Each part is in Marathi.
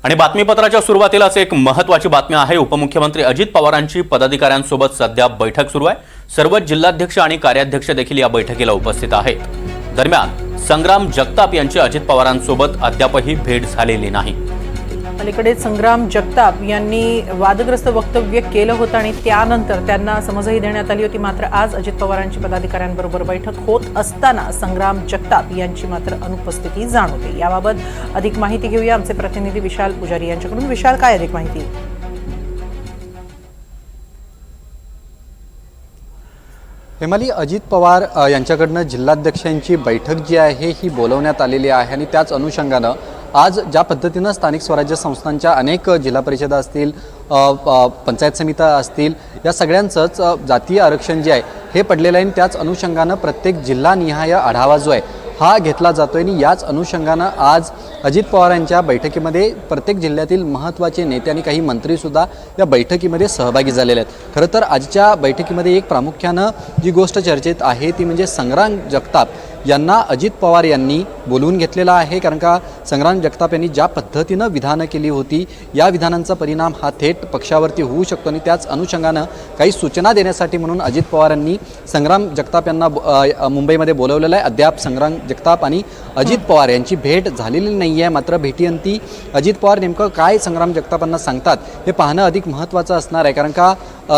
आणि बातमीपत्राच्या सुरुवातीलाच एक महत्त्वाची बातमी आहे। उपमुख्यमंत्री अजित पवारांची पदाधिकाऱ्यांसोबत सध्या बैठक सुरू आहे। सर्व जिल्हाध्यक्ष आणि कार्याध्यक्ष देखील या बैठकीला उपस्थित आहेत। दरम्यान संग्राम जगताप यांची अजित पवारांसोबत अद्यापही भेट झालेली नाही। अलीकडे संग्राम जगताप यांनी वादग्रस्त वक्तव्य केलं होतं आणि त्यानंतर त्यांना समजही देण्यात आली होती। मात्र आज अजित पवारांची पदाधिकाऱ्यांबरोबर बैठक होत असताना संग्राम जगताप यांची मात्र अनुपस्थिती जाणवते। याबाबत अधिक माहिती घेऊया आमचे प्रतिनिधी विशाल पुजारी यांच्याकडून। विशाल, काय अधिक माहिती? हेमाली, अजित पवार यांच्याकडनं जिल्हाध्यक्षांची बैठक जी आहे ही बोलवण्यात आलेली आहे आणि त्याच अनुषंगानं आज ज्या पद्धतीनं स्थानिक स्वराज्य संस्थांच्या अनेक जिल्हा परिषदा असतील, पंचायत समित्या असतील, या सगळ्यांचंच जातीय आरक्षण जे आहे हे पडलेलं आहे। त्याच अनुषंगानं प्रत्येक जिल्हानिहाय आढावा जो आहे हा घेतला जातोय आणि याच अनुषंगानं आज अजित पवार यांच्या बैठकीमध्ये प्रत्येक जिल्ह्यातील महत्त्वाचे नेते आणि काही मंत्रीसुद्धा या बैठकीमध्ये सहभागी झालेले आहेत। खरं तर आजच्या बैठकीमध्ये एक प्रामुख्यानं जी गोष्ट चर्चेत आहे ती म्हणजे संग्राम जगताप यांना अजित पवार यांनी बोलवून घेतलेला आहे। कारण का संग्राम जगताप यांनी ज्या पद्धतीनं विधानं केली होती या विधानांचा परिणाम हा थेट पक्षावरती होऊ शकतो आणि त्याच अनुषंगानं काही सूचना देण्यासाठी म्हणून अजित पवार यांनी संग्राम जगताप यांना मुंबईमध्ये बोलवलेलं आहे। अद्याप संग्राम जगताप आणि अजित पवार यांची भेट झालेली नाही आहे। मात्र भेटीअंती अजित पवार नेमकं काय संग्राम जगतापांना सांगतात हे पाहणं अधिक महत्त्वाचं असणार आहे। कारण का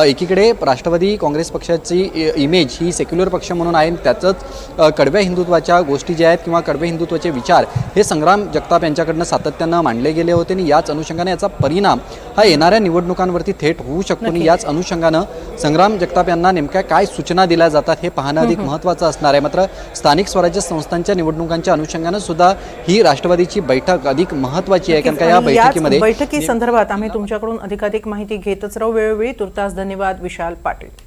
एकीकडे राष्ट्रवादी काँग्रेस पक्षाची इमेज ही सेक्युलर पक्ष म्हणून आहे, त्याचंच कडव्या हिंदुत्वाच्या गोष्टी ज्या आहेत किंवा कडवे हिंदुत्वाचे विचार हे संग्राम जगताप यांच्याकडनं सातत्यानं मांडले गेले होते आणि याच अनुषंगाने याचा परिणाम हा येणाऱ्या निवडणुकांवरती थेट होऊ शकतो आणि याच अनुषंगानं संग्राम जगताप यांना नेमक्या काय सूचना दिल्या जातात हे पाहणं अधिक महत्त्वाचं असणार आहे। मात्र स्थानिक स्वराज्य संस्थांच्या निवडणुकांच्या अनुषंगानं सुद्धा ही राष्ट्रवादीची बैठक अधिक महत्त्वाची आहे। कारण का या बैठकीमध्ये बैठकी संदर्भात आम्ही तुमच्याकडून अधिकाधिक माहिती घेतच राहू वेळोवेळी। तुर्तास धन्यवाद विशाल पाटील।